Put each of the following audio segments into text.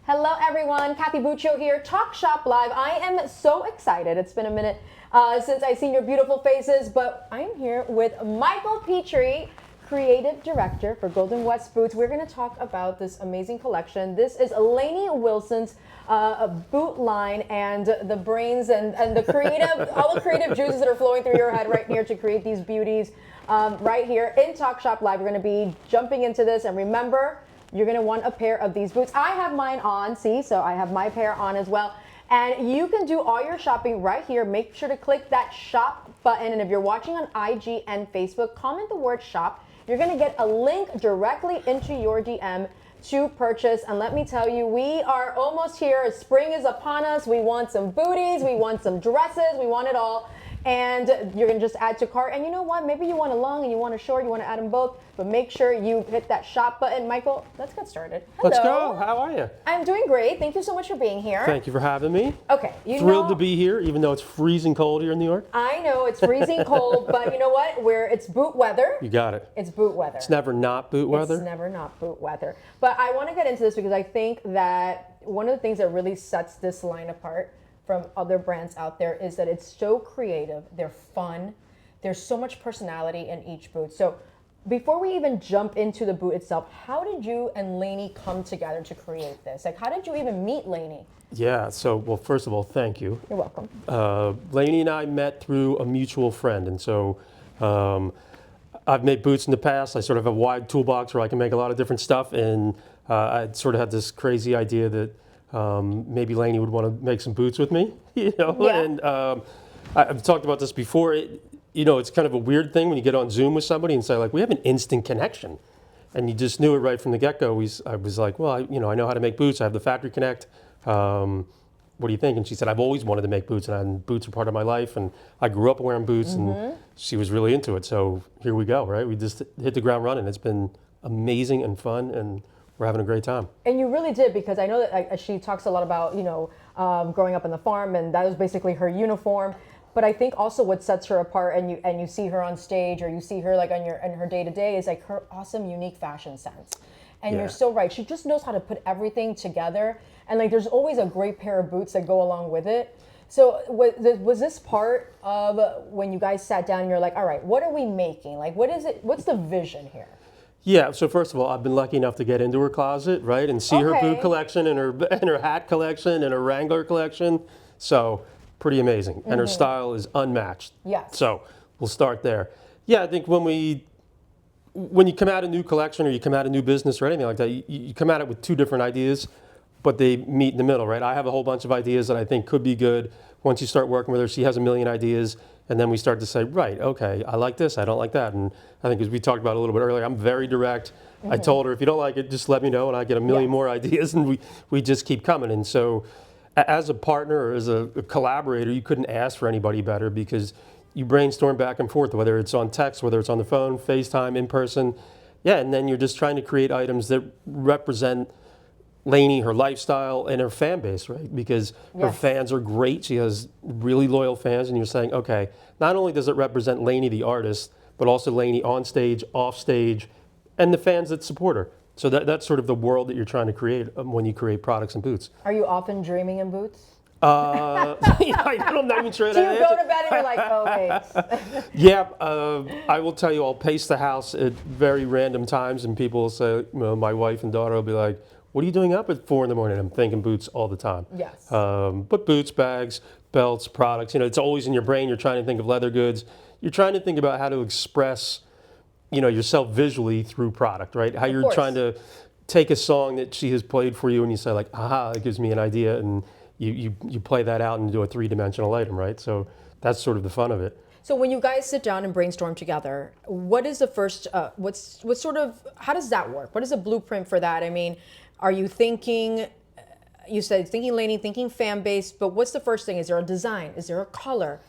Hello everyone, Kathy Buccio here, Talk Shop Live. I am so excited. It's been a minute since I've seen your beautiful faces, but I'm here with Michael Petry, Creative Director for Golden West Boots. We're going to talk about this amazing collection. This is Lainey Wilson's boot line, and the brains and the creative, all the creative juices that are flowing through your head right here to create these beauties right here in Talk Shop Live. We're going to be jumping into this, and remember, you're going to want a pair of these boots. I have mine on, see, so I have my pair on as well. And you can do all your shopping right here. Make sure to click that shop button. And if you're watching on IG and Facebook, comment the word shop. You're going to get a link directly into your DM to purchase. And let me tell you, we are almost here. Spring is upon us. We want some booties. We want some dresses. We want it all. And you're going to just add to cart. And you know what? Maybe you want a long and you want a short. You want to add them both. But make sure you hit that shop button. Michael, let's get started. Hello. Let's go. How are you? I'm doing great. Thank you so much for being here. Thank you for having me. Okay. Thrilled to be here, even though it's freezing cold here in New York. I know it's freezing cold, but you know what? It's boot weather. You got it. It's boot weather. It's never not boot weather. It's never not boot weather. But I want to get into this because I think that one of the things that really sets this line apart from other brands out there is that it's so creative, they're fun, there's so much personality in each boot. So before we even jump into the boot itself, how did you and Lainey come together to create this? Like, how did you even meet Lainey? Yeah, so, well, first of all, thank you. You're welcome. Lainey and I met through a mutual friend, and so I've made boots in the past. I sort of have a wide toolbox where I can make a lot of different stuff, and I sort of had this crazy idea that maybe Lainey would want to make some boots with me, you know. Yeah. And I've talked about this before. It's kind of a weird thing when you get on Zoom with somebody and say, like, we have an instant connection, and you just knew it right from the get-go. I was like, well, I know how to make boots. I have the Factory Connect. What do you think? And she said, I've always wanted to make boots, and boots are part of my life, and I grew up wearing boots, and she was really into it. So here we go, right? We just hit the ground running. It's been amazing and fun, and we're having a great time. And you really did, because I know that she talks a lot about, growing up on the farm, and that was basically her uniform. But I think also what sets her apart, and you see her on stage, or you see her like in her day to day, is like her awesome, unique fashion sense. And You're so right. She just knows how to put everything together. And like, there's always a great pair of boots that go along with it. So was this part of when you guys sat down and you're like, all right, what are we making? Like, what is it? What's the vision here? Yeah, so first of all, I've been lucky enough to get into her closet, right, and see her boot collection and her hat collection and her Wrangler collection. So pretty amazing, and her style is unmatched. Yes. So we'll start there. Yeah, I think when you come out a new collection or you come out a new business or anything like that, you come at it with two different ideas, but they meet in the middle, right? I have a whole bunch of ideas that I think could be good. Once you start working with her, she has a million ideas. And then we start to say, right, okay, I like this, I don't like that. And I think as we talked about a little bit earlier, I'm very direct. I told her, if you don't like it, just let me know, and I get a million more ideas, and we just keep coming. And so as a partner or as a collaborator, you couldn't ask for anybody better, because you brainstorm back and forth, whether it's on text, whether it's on the phone, FaceTime, in person. Yeah, and then you're just trying to create items that represent Lainey, her lifestyle, and her fan base, right? Because her fans are great. She has really loyal fans, and you're saying, okay, not only does it represent Lainey, the artist, but also Lainey on stage, off stage, and the fans that support her. So that's sort of the world that you're trying to create when you create products and boots. Are you often dreaming in boots? I'm not even sure. Do you go to bed and you're like, oh, wait. Yeah, I will tell you, I'll pace the house at very random times, and people will say, my wife and daughter will be like, what are you doing up at 4 in the morning? I'm thinking boots all the time. Yes. But boots, bags, belts, products, it's always in your brain. You're trying to think of leather goods. You're trying to think about how to express, yourself visually through product, right? How you're trying to take a song that she has played for you, and you say like, aha, it gives me an idea, and you play that out and do a 3-dimensional item, right? So that's sort of the fun of it. So when you guys sit down and brainstorm together, what is the first, how does that work? What is the blueprint for that? I mean, are you thinking, you said thinking Lainey, thinking fan base, but what's the first thing? Is there a design? Is there a color?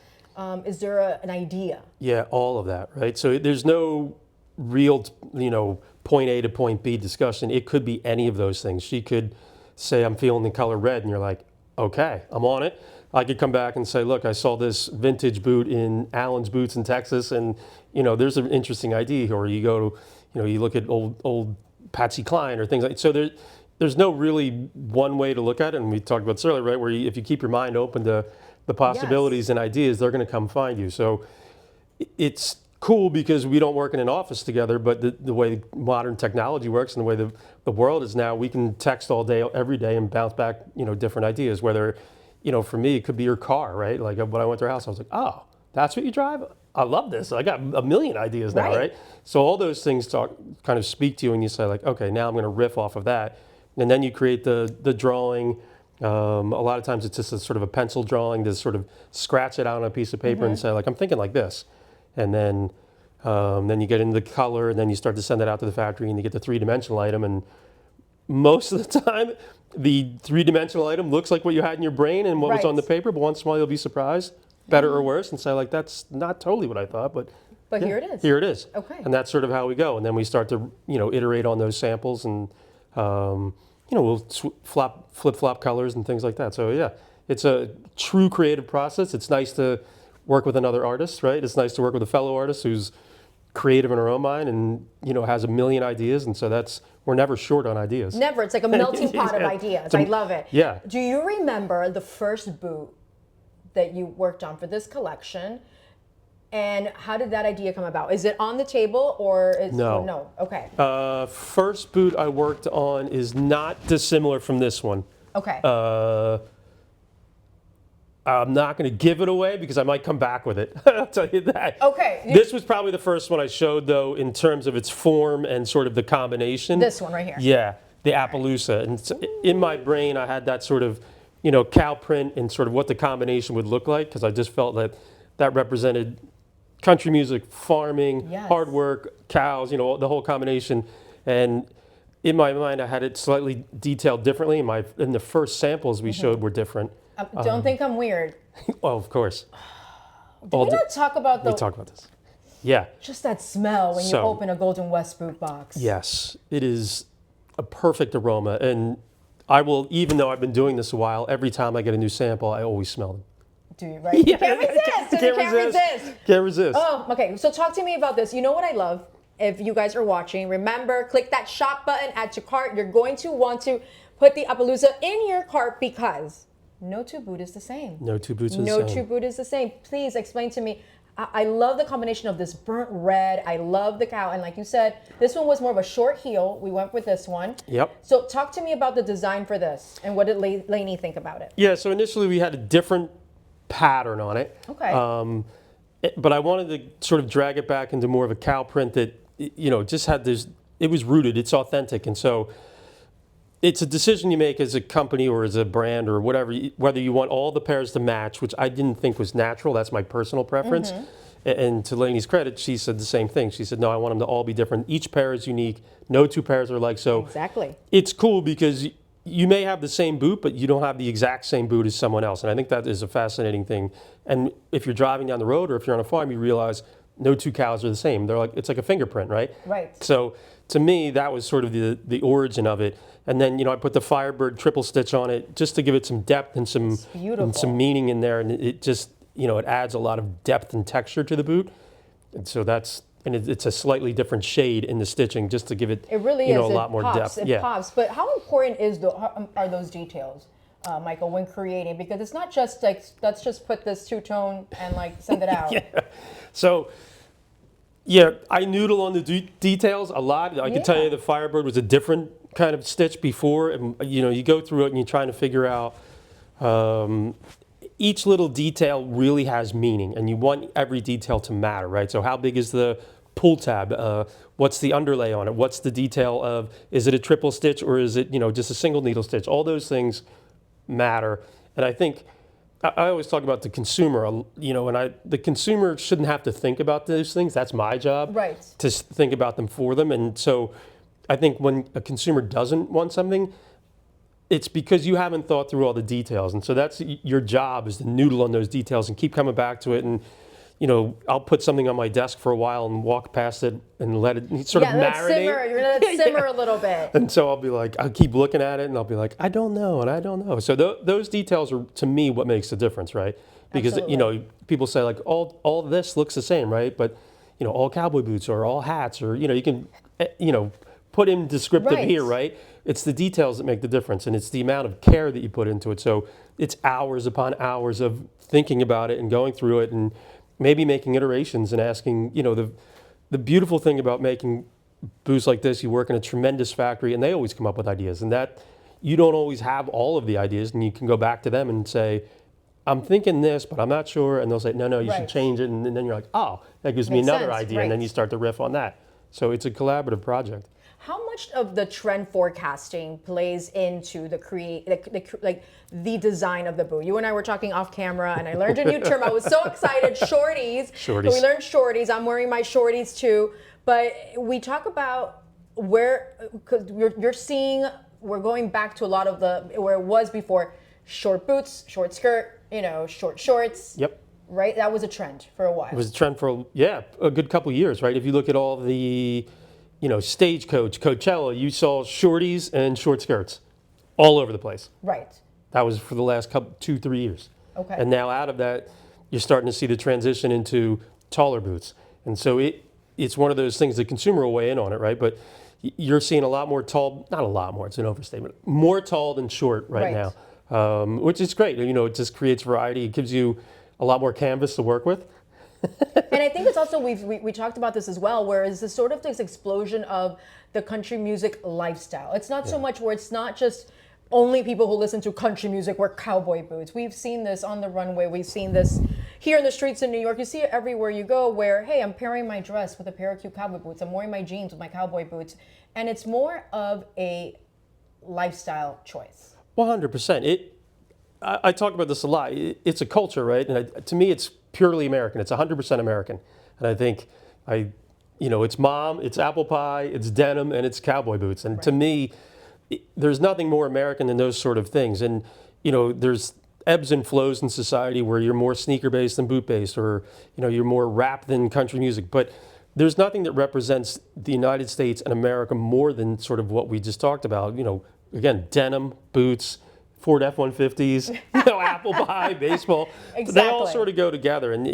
Is there an idea? Yeah, all of that, right? So there's no real, point A to point B discussion. It could be any of those things. She could say, I'm feeling the color red, and you're like, okay, I'm on it. I could come back and say, look, I saw this vintage boot in Allen's Boots in Texas, and there's an interesting idea. Or you go to, you look at old Patsy Cline or things like. So there, there's no really one way to look at it, and we talked about this earlier, right? Where if you keep your mind open to the possibilities and ideas, they're going to come find you. So it's cool because we don't work in an office together, but the way modern technology works and the way the world is now, we can text all day, every day, and bounce back, different ideas. Whether, for me, it could be your car, right? Like when I went to her house, I was like, oh, that's what you drive? I love this. I got a million ideas now, right? So all those things kind of speak to you, and you say like, okay, now I'm going to riff off of that, and then you create the drawing. A lot of times it's just a sort of a pencil drawing to sort of scratch it out on a piece of paper and say like, I'm thinking like this. And then you get into the color, and then you start to send it out to the factory, and you get the three-dimensional item. And most of the time, the three-dimensional item looks like what you had in your brain and what was on the paper. But once in a while, you'll be surprised, better or worse, and say like, that's not totally what I thought, but yeah, here it is. Here it is. Okay. And that's sort of how we go. And then we start to iterate on those samples, and we'll flip-flop colors and things like that. So yeah, it's a true creative process. It's nice to work with another artist, right? It's nice to work with a fellow artist who's creative in her own mind and has a million ideas, and so we're never short on ideas. Never. It's like a melting pot of ideas. I love it. Yeah. Do you remember the first boot that you worked on for this collection, and how did that idea come about? Is it on the table or is no? Okay. First boot I worked on is not dissimilar from this one. Okay. I'm not going to give it away because I might come back with it. I'll tell you that. Okay. This was probably the first one I showed, though, in terms of its form and sort of the combination. This one right here. Yeah, the Appaloosa. And in my brain, I had that sort of, cow print and sort of what the combination would look like, because I just felt that represented country music, farming, hard work, cows, the whole combination. And in my mind, I had it slightly detailed differently. And the first samples we showed were different. Don't think I'm weird. Well, of course. Did we not talk about We talk about this. Yeah. Just that smell when you open a Golden West boot box. Yes, it is a perfect aroma. And I will, even though I've been doing this a while, every time I get a new sample, I always smell them. Do you, right? You can't resist. Can't resist. Can't resist. Oh, okay. So talk to me about this. You know what I love? If you guys are watching, remember, click that shop button, add to cart. You're going to want to put the Appaloosa in your cart because no two boot is the same. No two boots are the same. No two boot is the same. Please explain to me. I love the combination of this burnt red. I love the cow. And like you said, this one was more of a short heel. We went with this one. Yep. So talk to me about the design for this and what did Lainey think about it? Yeah, so initially we had a different pattern on it. Okay. But I wanted to sort of drag it back into more of a cow print that, just had this, it was rooted, it's authentic. And so it's a decision you make as a company or as a brand or whatever, whether you want all the pairs to match, which I didn't think was natural. That's my personal preference. And to Lainey's credit, she said the same thing. She said, no, I want them to all be different. Each pair is unique. No two pairs are alike. So exactly. It's cool because you may have the same boot, but you don't have the exact same boot as someone else. And I think that is a fascinating thing. And if you're driving down the road or if you're on a farm, you realize no two cows are the same. It's like a fingerprint, right? Right. So to me, that was sort of the origin of it. And then, I put the Firebird triple stitch on it just to give it some depth and some meaning in there. And it just, it adds a lot of depth and texture to the boot. And so it's a slightly different shade in the stitching just to give it, a lot more depth. It pops. But how important are those details, Michael, when creating? Because it's not just like, let's just put this two-tone and send it out. Yeah. So, yeah, I noodle on the details a lot. I can tell you the Firebird was a different kind of stitch before. And, you go through it and you're trying to figure out each little detail really has meaning, and you want every detail to matter, right? So how big is the pull tab? What's the underlay on it? What's the detail of, is it a triple stitch or is it, just a single needle stitch? All those things matter. And I think I always talk about the consumer, and the consumer shouldn't have to think about those things. That's my job, right? To think about them for them. And so I think when a consumer doesn't want something, it's because you haven't thought through all the details. And so that's your job, is to noodle on those details and keep coming back to it. And, I'll put something on my desk for a while and walk past it and let it sort of marinate. You're going to simmer a little bit. And so I'll keep looking at it and I'll be like, I don't know, and I don't know. So those details are, to me, what makes the difference, right? Because, people say like, all this looks the same, right? But, all cowboy boots or all hats or, you can, put in descriptive here, right? it's the details that make the difference, and it's the amount of care that you put into it. So it's hours upon hours of thinking about it and going through it, and maybe making iterations and asking, the beautiful thing about making booths like this, you work in a tremendous factory, and they always come up with ideas, and that you don't always have all of the ideas, and you can go back to them and say, I'm thinking this, but I'm not sure, and they'll say, no, you should change it, and then you're like, oh, that gives me another idea, and then you start to riff on that. So it's a collaborative project. How much of the trend forecasting plays into the the design of the booth? You and I were talking off camera, and I learned a new term. I was so excited. Shorties. So we learned shorties. I'm wearing my shorties too. But we talk about because you're seeing, we're going back to a lot of where it was before: short boots, short skirt, short shorts. Yep. Right. That was a trend for a while. It was a trend for a good couple of years, right? If you look at all the Stagecoach, Coachella, you saw shorties and short skirts all over the place. Right. That was for the last 2-3 years. Okay. And now out of that, you're starting to see the transition into taller boots. And so it's one of those things, the consumer will weigh in on it, right? But you're seeing a lot more tall, not a lot more, it's an overstatement, more tall than short right now, which is great. It just creates variety. It gives you a lot more canvas to work with. And I think it's also, we talked about this as well, where it's this sort of this explosion of the country music lifestyle. It's not so much where it's not just only people who listen to country music wear cowboy boots. We've seen this on the runway. We've seen this here in the streets in New York. You see it everywhere you go where, hey, I'm pairing my dress with a pair of cute cowboy boots. I'm wearing my jeans with my cowboy boots. And it's more of a lifestyle choice. 100%. I talk about this a lot. It's a culture, right? And to me, it's purely American. It's 100% American. And I think it's mom, it's apple pie, it's denim, and it's cowboy boots. And to me, there's nothing more American than those sort of things. And, there's ebbs and flows in society where you're more sneaker-based than boot-based, or, you're more rap than country music. But there's nothing that represents the United States and America more than sort of what we just talked about. Again, denim, boots, Ford F-150s, apple pie, baseball. Exactly. They all sort of go together. And,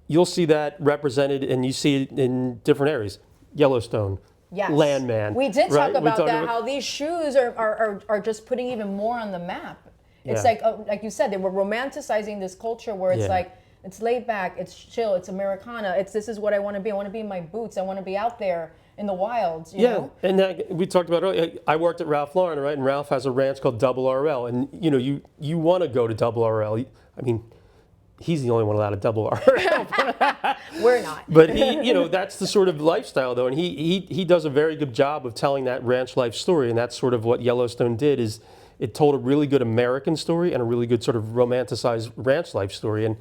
you'll see that represented, and you see it in different areas. Yellowstone, Landman. We did talk about that, how these shoes are just putting even more on the map. It's like you said, they were romanticizing this culture where it's like, it's laid back, it's chill, it's Americana, this is what I want to be. I want to be in my boots. I want to be out there in the wilds, you know? And we talked about earlier, I worked at Ralph Lauren, right? And Ralph has a ranch called Double RL. And, you want to go to Double RL. I mean, he's the only one allowed to Double RL. We're not. But that's the sort of lifestyle, though. And he does a very good job of telling that ranch life story. And that's sort of what Yellowstone did, is it told a really good American story and a really good sort of romanticized ranch life story. And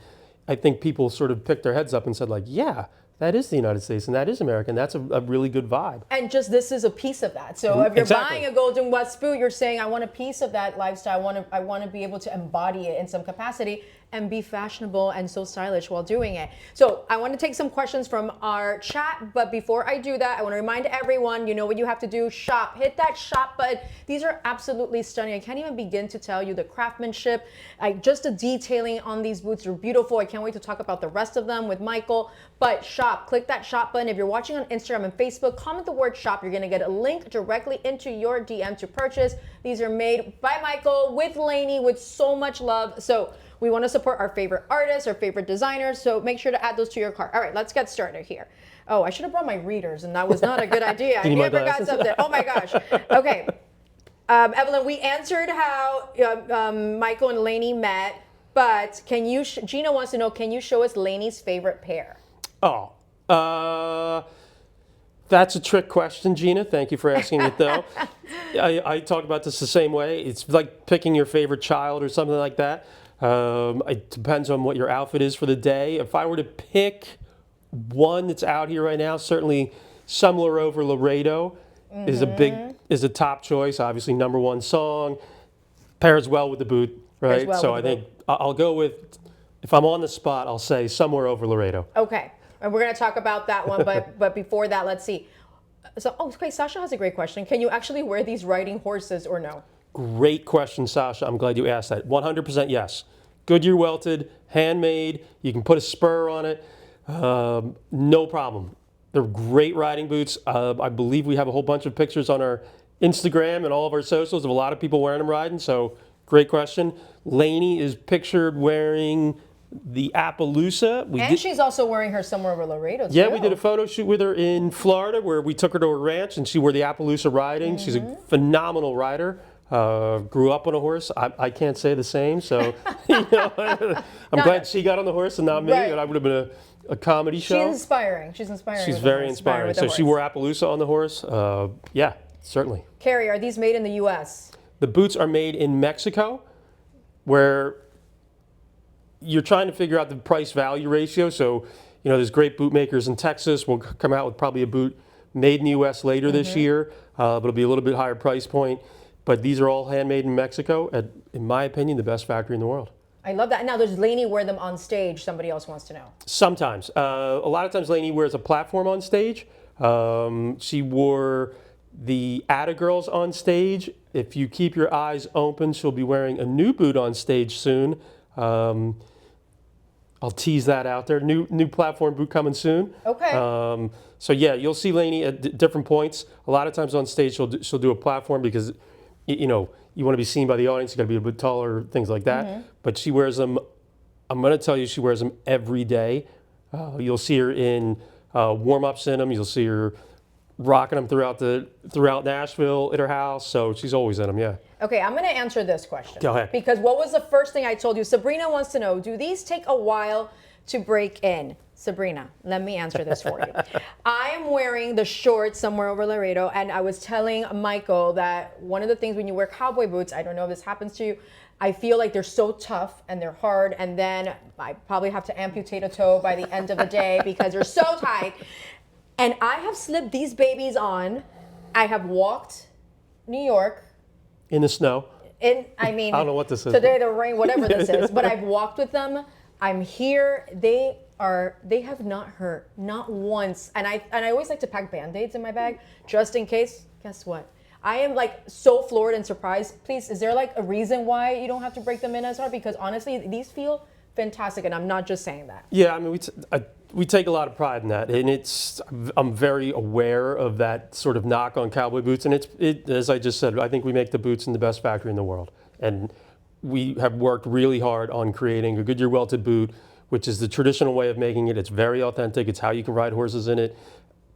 I think people sort of picked their heads up and said, like, yeah, that is the United States, and that is American. That's a really good vibe. And just this is a piece of that. So if you're buying a Golden West boot, you're saying, I want a piece of that lifestyle. I want to be able to embody it in some capacity and be fashionable and so stylish while doing it. So I want to take some questions from our chat, but before I do that, I want to remind everyone, you know what you have to do, shop. Hit that shop button. These are absolutely stunning. I can't even begin to tell you the craftsmanship, just the detailing on these boots are beautiful. I can't wait to talk about the rest of them with Michael, but shop, click that shop button. If you're watching on Instagram and Facebook, comment the word shop. You're gonna get a link directly into your DM to purchase. These are made by Michael with Lainey with so much love. So we want to support our favorite artists, our favorite designers, so make sure to add those to your cart. All right, let's get started here. Oh, I should have brought my readers, and that was not a good idea. I never got something. Oh my gosh. Okay. Evelyn, we answered how Michael and Lainey met, but can you, Gina wants to know, can you show us Lainey's favorite pair? That's a trick question, Gina. Thank you for asking it, though. I talk about this the same way. It's like picking your favorite child or something like that. It depends on what your outfit is for the day. If I were to pick one that's out here right now, certainly Summer Over Laredo is a top choice. Obviously, #1 song, pairs well with the boot, right? Well, so I think I'll go with, if I'm on the spot, I'll say Somewhere Over Laredo. Okay, and we're gonna talk about that one, but before that, let's see. So, okay, Sasha has a great question. Can you actually wear these riding horses or no? Great question, Sasha. I'm glad you asked that. 100% yes. Goodyear welted, handmade. You can put a spur on it. No problem. They're great riding boots. I believe we have a whole bunch of pictures on our Instagram and all of our socials of a lot of people wearing them riding. So great question. Lainey is pictured wearing the Appaloosa. And she's also wearing her somewhere over Laredo, too. Yeah, we did a photo shoot with her in Florida where we took her to a ranch and she wore the Appaloosa riding. She's a phenomenal rider. Grew up on a horse. I can't say the same, so you know, I'm glad she got on the horse and not me. Right. And I would have been a comedy show. She's inspiring. She's inspiring. She's very inspiring. So she wore Appaloosa on the horse. Yeah, certainly. Carrie, are these made in the U.S.? The boots are made in Mexico, where you're trying to figure out the price-value ratio. So, you know, there's great boot makers in Texas. We'll come out with probably a boot made in the U.S. later this year, but it'll be a little bit higher price point. But these are all handmade in Mexico at, in my opinion, the best factory in the world. I love that. Now, does Lainey wear them on stage? Somebody else wants to know. Sometimes. A lot of times Lainey wears a platform on stage. She wore the Atta Girls on stage. If you keep your eyes open, she'll be wearing a new boot on stage soon. I'll tease that out there. New platform boot coming soon. Okay. So yeah, you'll see Lainey at different points. A lot of times on stage she'll do a platform because you know you want to be seen by the audience. You got to be a bit taller, things like that. But she wears them. I'm going to tell you, she wears them every day. You'll see her in warm-ups in them. You'll see her rocking them throughout Nashville at her house. So she's always in them. Yeah. Okay, I'm going to answer this question. Go ahead. Because what was the first thing I told you? Sabrina wants to know, do these take a while to break in? Sabrina, let me answer this for you. I am wearing the shorts somewhere over Laredo, and I was telling Michael that one of the things when you wear cowboy boots, I don't know if this happens to you, I feel like they're so tough and they're hard, and then I probably have to amputate a toe by the end of the day because they're so tight. And I have slipped these babies on. I have walked New York. In the snow. I mean, I don't know what this is. Today, the rain, whatever this is. But I've walked with them. I'm here. They have not hurt, not once. And I always like to pack Band-Aids in my bag just in case. Guess what? I am like so floored and surprised. Please, is there like a reason why you don't have to break them in as hard? Because honestly, these feel fantastic, and I'm not just saying that. Yeah, I mean, we take a lot of pride in that, and I'm very aware of that sort of knock on cowboy boots, and as I just said, I think we make the boots in the best factory in the world, and we have worked really hard on creating a Goodyear welted boot, which is the traditional way of making it. It's very authentic. It's how you can ride horses in it,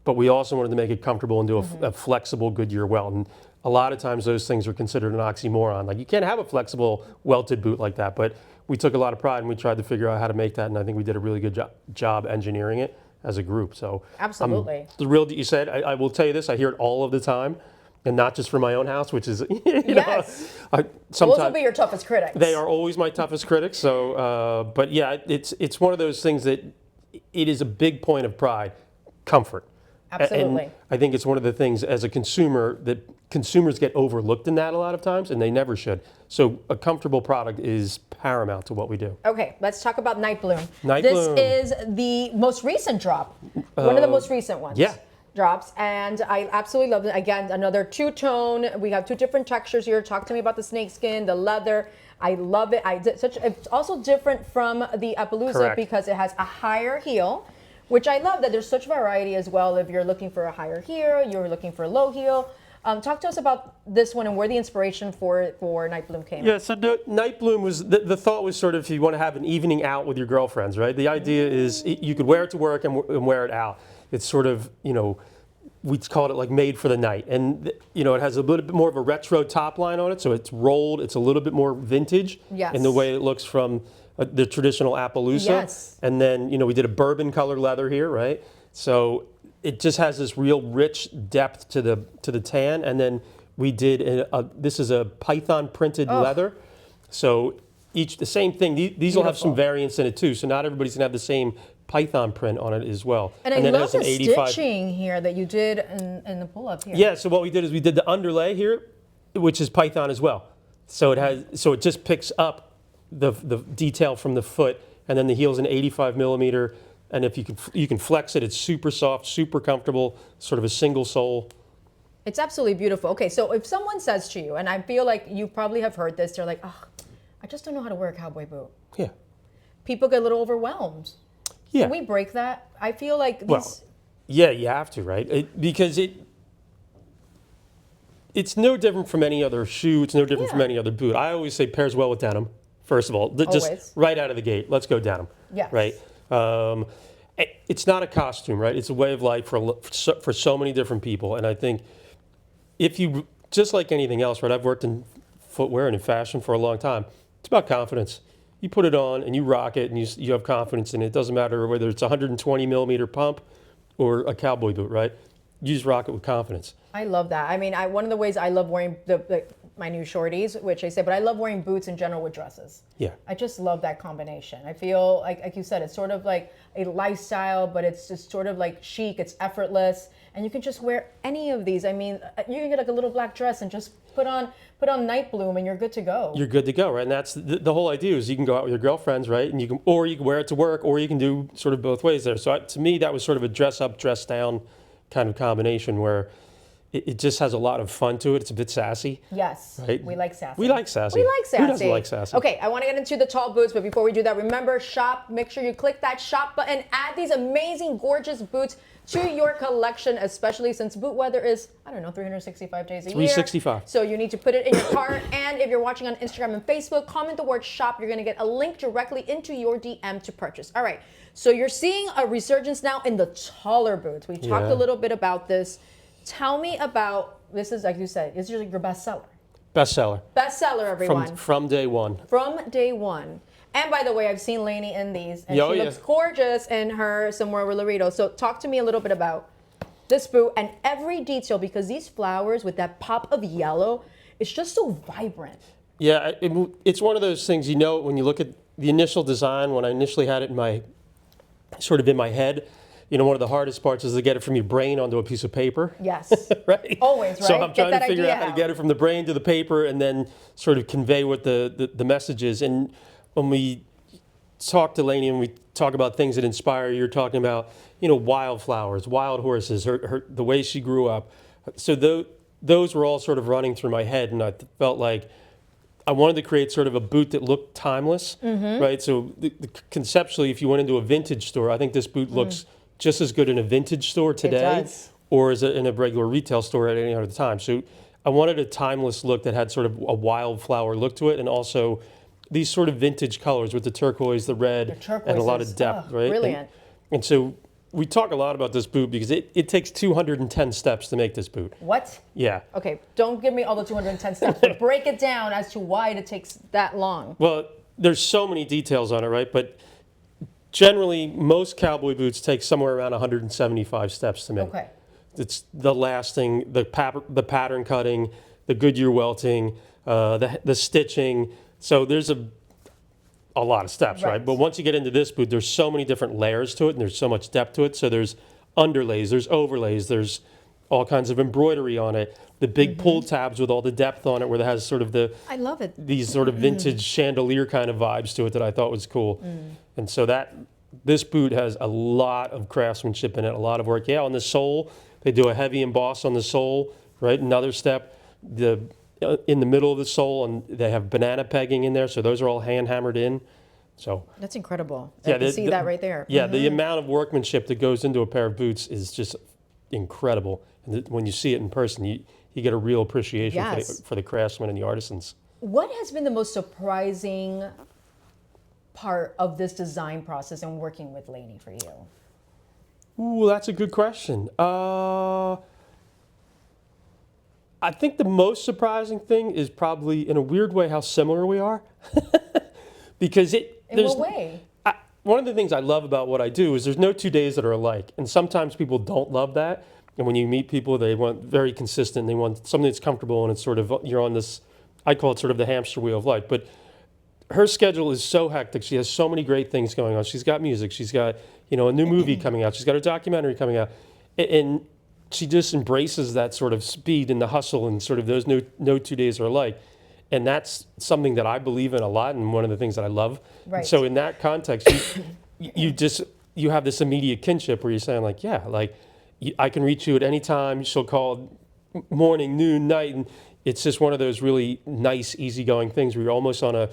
but we also wanted to make it comfortable and do a flexible Goodyear welt. And a lot of times those things are considered an oxymoron. Like you can't have a flexible welted boot like that, but we took a lot of pride and we tried to figure out how to make that, and I think we did a really good job engineering it as a group. So absolutely. The real that you said, I will tell you this, I hear it all of the time, and not just for my own house, which is, yes. Those will be your toughest critics. They are always my toughest critics. So, but yeah, it's one of those things that it is a big point of pride, comfort. Absolutely. And I think it's one of the things as a consumer that consumers get overlooked in that a lot of times, and they never should. So a comfortable product is paramount to what we do. Okay, let's talk about Night Bloom. Night this Bloom. is the most recent drop, one of the most recent ones. Yeah. Drops, and I absolutely love it. Again, another two-tone. We have two different textures here. Talk to me about the snakeskin, the leather. I love it. It's also different from the Appaloosa. Correct. Because it has a higher heel, which I love that there's such variety as well. If you're looking for a higher heel, you're looking for a low heel. Talk to us about this one and where the inspiration for Night Bloom came. Yeah, so Night Bloom was, the thought was sort of if you want to have an evening out with your girlfriends, right? The idea is you could wear it to work and wear it out. It's sort of, we called it like made for the night. And, it has a little bit more of a retro top line on it. So it's rolled, it's a little bit more vintage in the way it looks from the traditional Appaloosa. Yes. And then, we did a bourbon color leather here, right? So it just has this real rich depth to the tan, and then we did this is a python printed leather. So the same thing. These will have some variants in it too. So not everybody's gonna have the same python print on it as well. And I love the stitching here that you did in the pull up here. Yeah. So what we did is we did the underlay here, which is python as well. So it just picks up the detail from the foot, and then the heel's an 85 millimeter. And if you can flex it, it's super soft, super comfortable, sort of a single sole. It's absolutely beautiful. Okay, so if someone says to you, and I feel like you probably have heard this, they're like, oh, I just don't know how to wear a cowboy boot. Yeah. People get a little overwhelmed. Yeah. Can we break that? I feel like yeah, you have to, right? Because it's no different from any other shoe. It's no different from any other boot. I always say pairs well with denim. First of all, just Always. right out of the gate, let's go denim. Yes. Right. It's not a costume, right? It's a way of life for so many different people. And I think if you, just like anything else, right? I've worked in footwear and in fashion for a long time. It's about confidence. You put it on and you rock it and you have confidence in it. It doesn't matter whether it's a 120 millimeter pump or a cowboy boot, right? You just rock it with confidence. I love that. I mean, one of the ways I love wearing my new shorties, which I say, but I love wearing boots in general with dresses. Yeah. I just love that combination. I feel like you said, it's sort of like a lifestyle, but it's just sort of like chic. It's effortless, and you can just wear any of these. I mean, you can get like a little black dress and just put on Night Bloom, and you're good to go. You're good to go, right? And that's the whole idea is you can go out with your girlfriends, right? And you can wear it to work, or you can do sort of both ways there. So to me, that was sort of a dress up, dress down kind of combination where it just has a lot of fun to it. It's a bit sassy. Yes, right? We like sassy. We like sassy. We like sassy. Who doesn't like sassy? Okay, I want to get into the tall boots, but before we do that, remember, shop. Make sure you click that shop button. Add these amazing, gorgeous boots to your collection, especially since boot weather is, 365 days a year. 365. So you need to put it in your cart. And if you're watching on Instagram and Facebook, comment the word shop. You're going to get a link directly into your DM to purchase. All right. So you're seeing a resurgence now in the taller boots. We talked a little bit about this. Tell me about, this is, like you said, this is your bestseller. Bestseller. Bestseller, everyone. From day one. From day one. And by the way, I've seen Lainey in these, and Oh, she looks gorgeous in her Somewhere with Laredo. So talk to me a little bit about this boot and every detail, because these flowers with that pop of yellow, it's just so vibrant. Yeah, it's one of those things, when you look at the initial design, when I initially had it in my head, one of the hardest parts is to get it from your brain onto a piece of paper. Yes. Right? Always, right? So I'm trying to figure out how to get it from the brain to the paper and then sort of convey what the message is. And when we talk to Lainey and we talk about things that inspire, you're talking about, wildflowers, wild horses, the way she grew up. So those were all sort of running through my head, and I felt like I wanted to create sort of a boot that looked timeless, right? So conceptually, if you went into a vintage store, I think this boot looks just as good in a vintage store today or as in a regular retail store at any other time. So I wanted a timeless look that had sort of a wildflower look to it, and also these sort of vintage colors with the turquoise, the red, and a lot of depth, right? Brilliant. And so we talk a lot about this boot because it takes 210 steps to make this boot. What? Yeah. Okay, don't give me all the 210 steps, but break it down as to why it takes that long. Well, there's so many details on it, right? But generally, most cowboy boots take somewhere around 175 steps to make. Okay. It's the lasting, the pattern cutting, the Goodyear welting, the stitching. So there's a lot of steps, right? But once you get into this boot, there's so many different layers to it, and there's so much depth to it. So there's underlays, there's overlays, there's all kinds of embroidery on it. The big pull tabs with all the depth on it, where it has sort of I love it. these sort of vintage chandelier kind of vibes to it that I thought was cool. And so this boot has a lot of craftsmanship in it, a lot of work. Yeah, on the sole, they do a heavy emboss on the sole, right? Another step, in the middle of the sole, and they have banana pegging in there, so those are all hand hammered in. So that's incredible. I can see that right there. Yeah, the amount of workmanship that goes into a pair of boots is just incredible. And when you see it in person, you get a real appreciation for the craftsmen and the artisans. What has been the most surprising part of this design process and working with Lainey for you? Ooh, that's a good question. I think the most surprising thing is probably, in a weird way, how similar we are. Because in what way? One of the things I love about what I do is there's no 2 days that are alike. And sometimes people don't love that. And when you meet people, they want very consistent. They want something that's comfortable, and it's sort of, you're on this, I call it sort of the hamster wheel of life. But her schedule is so hectic. She has so many great things going on. She's got music. She's got, a new movie coming out. She's got a documentary coming out. And she just embraces that sort of speed and the hustle, and sort of those no 2 days are alike. And that's something that I believe in a lot, and one of the things that I love. Right. So in that context, you have this immediate kinship where you're saying like, yeah, like I can reach you at any time. She'll call morning, noon, night, and it's just one of those really nice, easygoing things where you're almost on a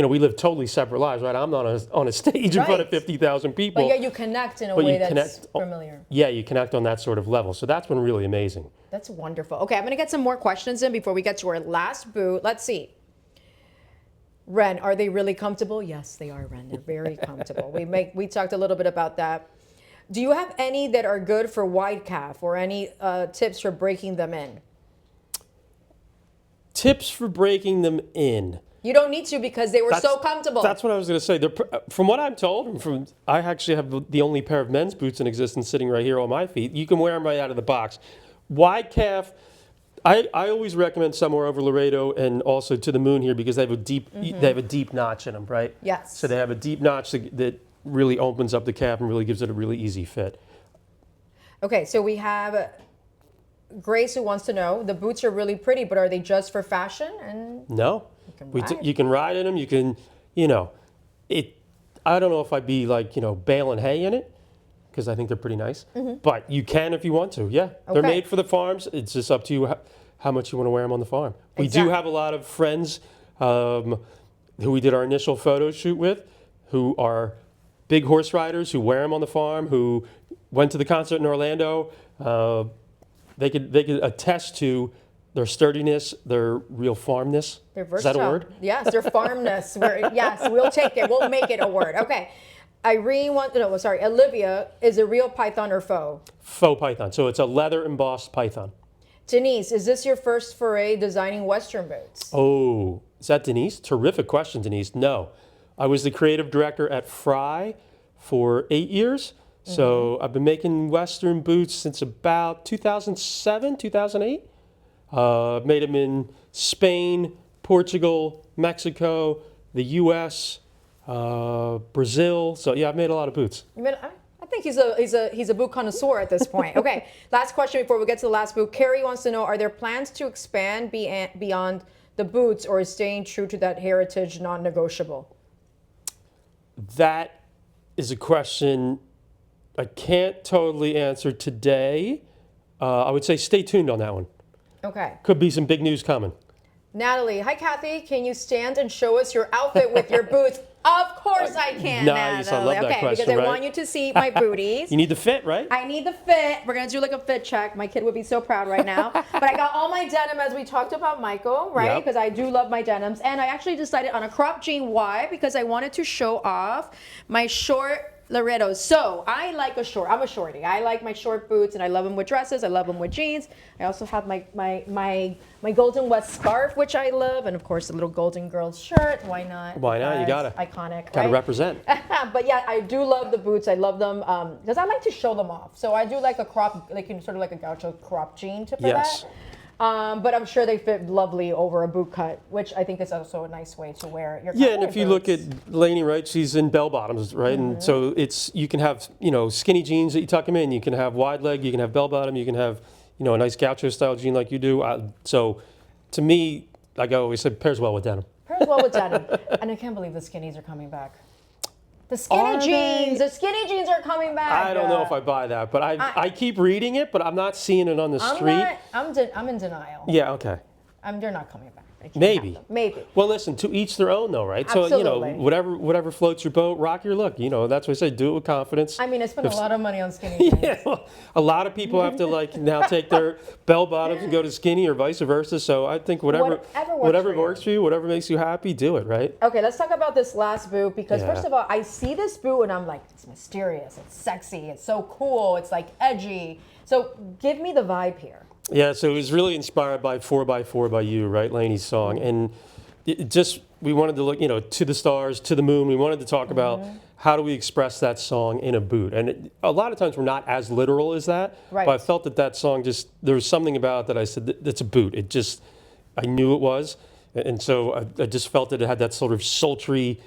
we live totally separate lives, right? I'm not on a stage in front of Right. 50,000 people. But yeah, you connect in a But way you that's connect- familiar. Yeah, you connect on that sort of level. So that's been really amazing. That's wonderful. Okay, I'm going to get some more questions in before we get to our last boot. Let's see. Ren, are they really comfortable? Yes, they are, Ren. They're very comfortable. We talked a little bit about that. Do you have any that are good for wide calf or any tips for breaking them in? Tips for breaking them in. You don't need to because they were so comfortable. That's what I was going to say. From what I'm told, I actually have the only pair of men's boots in existence sitting right here on my feet. You can wear them right out of the box. Wide calf, I always recommend somewhere over Laredo and also to the Moon here because they have a deep notch in them, right? Yes. So they have a deep notch that really opens up the calf and really gives it a really easy fit. Okay, so we have Grace who wants to know, the boots are really pretty, but are they just for fashion? And No. can ride. You can ride in them. You can, I don't know if I'd be like, baling hay in it because I think they're pretty nice. But you can if you want to. Yeah. They're Okay. made for the farms. It's just up to you how much you want to wear them on the farm. We do Exactly. have a lot of friends who we did our initial photo shoot with who are big horse riders who wear them on the farm, who went to the concert in Orlando. They could attest to their sturdiness, their real farmness. They're Is versatile. that a word? Yes, their farmness. Yes, we'll take it. We'll make it a word. Okay. Olivia, is it real python or faux? Faux python. So it's a leather embossed python. Denise, is this your first foray designing Western boots? Oh, is that Denise? Terrific question, Denise. No. I was the creative director at Fry for 8 years. So I've been making Western boots since about 2007, 2008. Made them in Spain, Portugal, Mexico, the U.S., Brazil. So yeah, I've made a lot of boots. I think he's a boot connoisseur at this point. Okay, last question before we get to the last boot. Carrie wants to know, are there plans to expand beyond the boots or is staying true to that heritage non-negotiable? That is a question I can't totally answer today. I would say stay tuned on that one. Okay. Could be some big news coming. Natalie, hi Kathy, can you stand and show us your outfit with your boots? Of course I can, Nice, I Natalie. love that Okay, question, because I right? want you to see my booties. You need the fit, right? I need the fit. We're gonna do like a fit check. My kid would be so proud right now. But I got all my denim as we talked about Michael, right? Yep. Because I do love my denims. And I actually decided on a crop jean. Why? Because I wanted to show off my short Laredos. So I like I'm a shorty. I like my short boots and I love them with dresses. I love them with jeans. I also have my Golden West scarf, which I love. And of course, a little Golden Girls shirt. Why not? Why not? You Because gotta. iconic. Gotta right? represent. But yeah, I do love the boots. I love them because I like to show them off. So I do like a crop, like sort of like a gaucho crop jean for Yes. that. But I'm sure they fit lovely over a boot cut, which I think is also a nice way to wear your Yeah, and cowboy if you look boots. at Lainey, right, she's in bell bottoms, right? And so you can have, skinny jeans that you tuck them in. You can have wide leg, you can have bell bottom, you can have, a nice gaucho style jean like you do. So to me, like I always said, pairs well with denim. Pairs well with denim. And I can't believe the skinnies are coming back. The skinny Are jeans. they? The skinny jeans are coming back. I don't know if I buy that, but I keep reading it, but I'm not seeing it on the street. I'm in denial. Yeah, okay. They're not coming back. I can't Maybe. have them. Maybe. Well, listen, to each their own, though, right? Absolutely. So, whatever floats your boat, rock your look. That's what I say, do it with confidence. I mean, I spent a lot of money on skinny jeans. Yeah, well, a lot of people have to now take their bell bottoms and go to skinny or vice versa. So I think whatever works for you, whatever makes you happy, do it, right? Okay, let's talk about this last boot because Yeah. first of all, I see this boot and I'm like, it's mysterious, it's sexy, it's so cool, it's like edgy. So give me the vibe here. Yeah, so it was really inspired by 4x4 by You, right? Lainey's song. And we wanted to look, to the stars, to the moon. We wanted to talk about how do we express that song in a boot. And a lot of times we're not as literal as that. Right. But I felt that song there was something about it that I said, that's a boot. I knew it was. And so I just felt that it had that sort of sultry,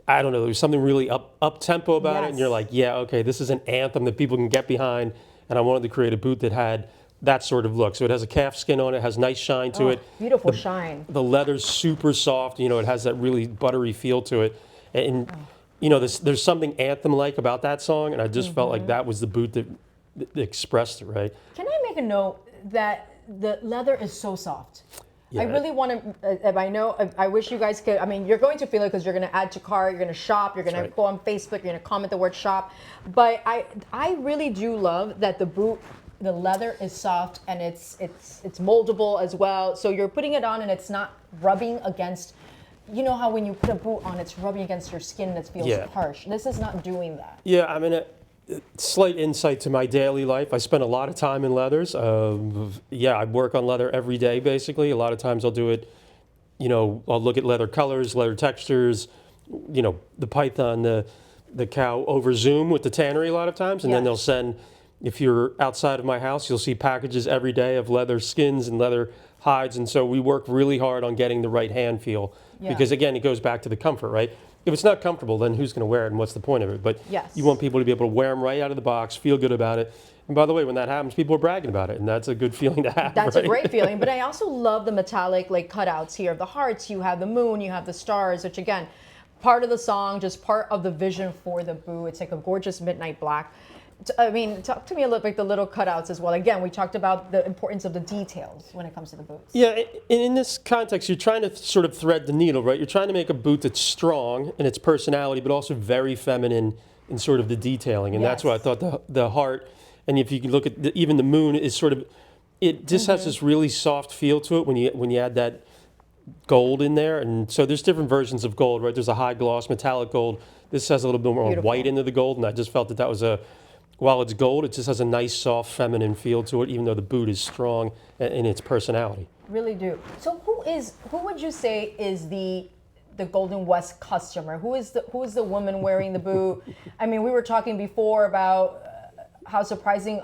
I don't know, there was something really up tempo about it. And you're like, yeah, okay, this is an anthem that people can get behind. And I wanted to create a boot that had that sort of look. So it has a calf skin on it, has nice shine to it. Beautiful shine. The leather's super soft, it has that really buttery feel to it. And, there's something anthem-like about that song, and I just felt like that was the boot that expressed it, right? Can I make a note that the leather is so soft? Yeah. I really want to, I know, I wish you guys could, I mean, you're going to feel it because you're going to add to cart, you're going to shop, you're going to go on Facebook, you're going to comment the word shop. But I really do love that the boot, the leather is soft and it's moldable as well. So you're putting it on and it's not rubbing against, you know how when you put a boot on, it's rubbing against your skin and it feels harsh. This is not doing that. Yeah, I mean, slight insight to my daily life. I spend a lot of time in leathers. I work on leather every day, basically. A lot of times I'll do it, I'll look at leather colors, leather textures, the python, the cow over Zoom with the tannery a lot of times. And then they'll send, if you're outside of my house, you'll see packages every day of leather skins and leather hides. And so we work really hard on getting the right hand feel. Because again, it goes back to the comfort, right? If it's not comfortable, then who's going to wear it and what's the point of it? But you want people to be able to wear them right out of the box, feel good about it. And by the way, when that happens, people are bragging about it, and that's a good feeling to have. That's a great feeling. But I also love the metallic cutouts here of the hearts. You have the moon, you have the stars, which again, part of the song, just part of the vision for the boot. It's like a gorgeous midnight black. I mean, talk to me a little bit, the little cutouts as well. Again, we talked about the importance of the details when it comes to the boots. Yeah, in this context, you're trying to sort of thread the needle, right? You're trying to make a boot that's strong in its personality, but also very feminine in sort of the detailing. And that's why I thought the heart, and if you can look at even the moon, is sort of, it just has this really soft feel to it when you add that gold in there. And so there's different versions of gold, right? There's a high gloss metallic gold. This has a little bit more white into the gold, and I just felt that was while it's gold, it just has a nice, soft, feminine feel to it, even though the boot is strong in its personality. Really do. So who would you say is the Golden West customer? Who is the woman wearing the boot? I mean, we were talking before about how surprising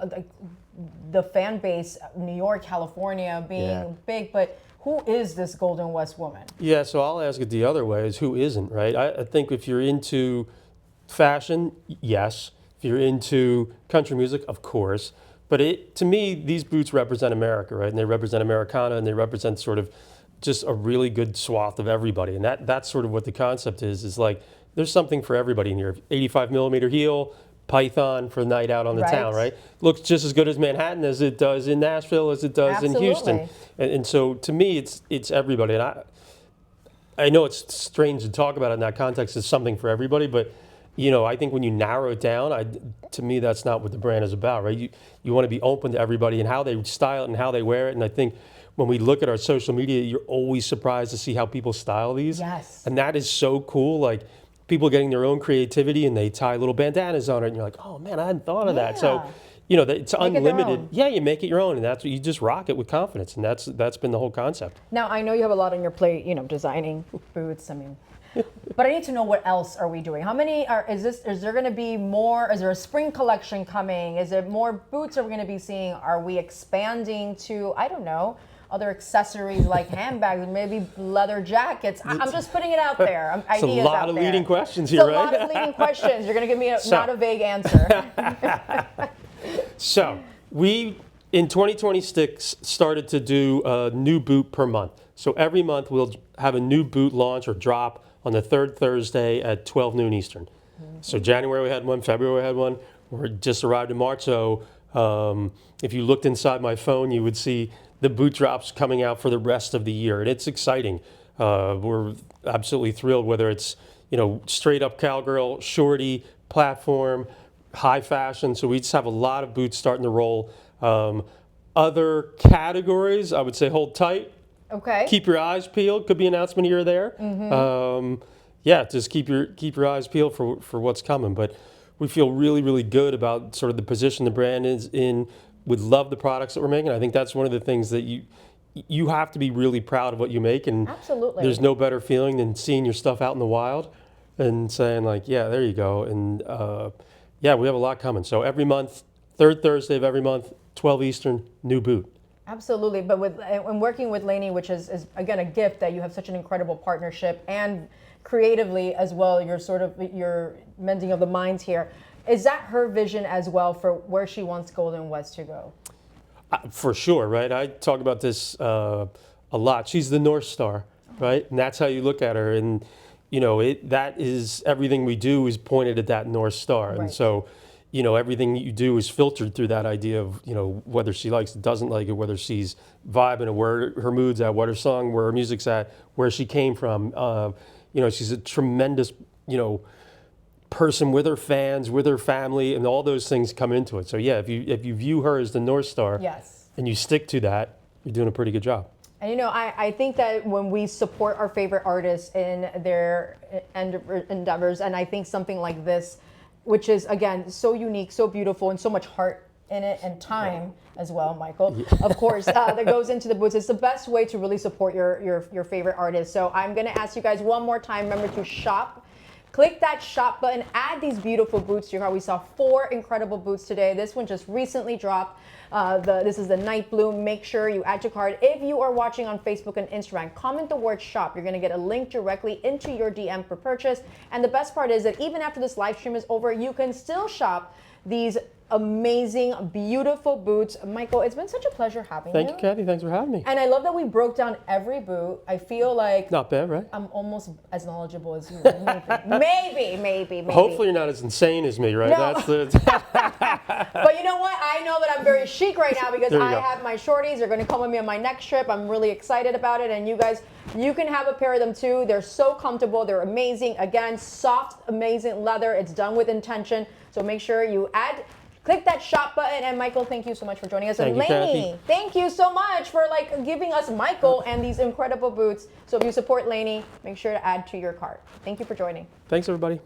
the fan base, New York, California being big, but who is this Golden West woman? Yeah, so I'll ask it the other way, is who isn't, right? I think if you're into fashion, yes. If you're into country music, of course. But to me, these boots represent America, right? And they represent Americana, and they represent sort of just a really good swath of everybody. And that's sort of what the concept is like there's something for everybody in here. 85 millimeter heel, python for the night out on the town, right? Looks just as good as Manhattan as it does in Nashville, as it does in Houston. And so to me, it's everybody. And I know it's strange to talk about it in that context. It's something for everybody, but I think when you narrow it down, to me, that's not what the brand is about, right? You want to be open to everybody and how they style it and how they wear it. And I think when we look at our social media, you're always surprised to see how people style these. Yes. And that is so cool. Like people getting their own creativity and they tie little bandanas on it. And you're like, oh man, I hadn't thought of that. So, it's unlimited. Yeah, you make it your own, and that's what you just rock it with confidence. And that's been the whole concept. Now, I know you have a lot on your plate, designing boots. I mean, but I need to know, what else are we doing? How many is there going to be more? Is there a spring collection coming? Is there more boots are we going to be seeing? Are we expanding to, I don't know, other accessories like handbags, maybe leather jackets? I'm just putting it out there. It's a lot of leading questions here, right? It's a lot of leading questions. You're going to give me not a vague answer. So we, in 2026, started to do a new boot per month. So every month we'll have a new boot launch or drop on the third Thursday at 12 noon Eastern. So January we had one, February we had one. We're just arrived in March. So if you looked inside my phone, you would see the boot drops coming out for the rest of the year. And it's exciting. We're absolutely thrilled, whether it's, straight up cowgirl, shorty, platform, high fashion. So we just have a lot of boots starting to roll. Other categories, I would say hold tight. Okay. Keep your eyes peeled. Could be an announcement here or there. Just keep your eyes peeled for what's coming. But we feel really, really good about sort of the position the brand is in. We love the products that we're making. I think that's one of the things that you have to be really proud of what you make. And absolutely, there's no better feeling than seeing your stuff out in the wild and saying like, yeah, there you go. And we have a lot coming. So every month, third Thursday of every month, 12 Eastern, new boot. Absolutely, but when working with Lainey, which is again a gift that you have such an incredible partnership, and creatively as well, you're mending of the minds here. Is that her vision as well for where she wants Golden West to go? For sure, right? I talk about this a lot. She's the North Star, right? And that's how you look at her. And that is everything we do is pointed at that North Star. Right. And so you know, everything you do is filtered through that idea of, you know, whether she likes it, doesn't like it, whether she's vibing it, where her mood's at, what her song, where her music's at, where she came from. You know, she's a tremendous, you know, person with her fans, with her family, and all those things come into it. So yeah, if you view her as the North Star, Yes. and you stick to that, you're doing a pretty good job. And you know, I think that when we support our favorite artists in their endeavors, and I think something like this, which is again so unique, so beautiful, and so much heart in it, and time as well, Michael, of course, that goes into the boots. It's the best way to really support your favorite artist. So I'm gonna ask you guys one more time, remember to shop. Click that shop button, add these beautiful boots to your cart. We saw 4 incredible boots today. This one just recently dropped. This is the night blue. Make sure you add to cart. If you are watching on Facebook and Instagram, comment the word shop. You're gonna get a link directly into your DM for purchase. And the best part is that even after this live stream is over, you can still shop these amazing, beautiful boots. Michael, it's been such a pleasure having you. Thank you, Kathy. Thanks for having me. And I love that we broke down every boot. I feel like Not bad, right? I'm almost as knowledgeable as you. Maybe. Hopefully you're not as insane as me, right? No. That's the. But you know what? I know that I'm very chic right now because There you I go. have my shorties. They're going to come with me on my next trip. I'm really excited about it. And you guys, you can have a pair of them too. They're so comfortable. They're amazing. Again, soft, amazing leather. It's done with intention. So make sure you click that shop button. And Michael, thank you so much for joining us. Thank And you, Lainey, Kathy. thank you so much for giving us Michael and these incredible boots. So if you support Lainey, make sure to add to your cart. Thank you for joining. Thanks, everybody.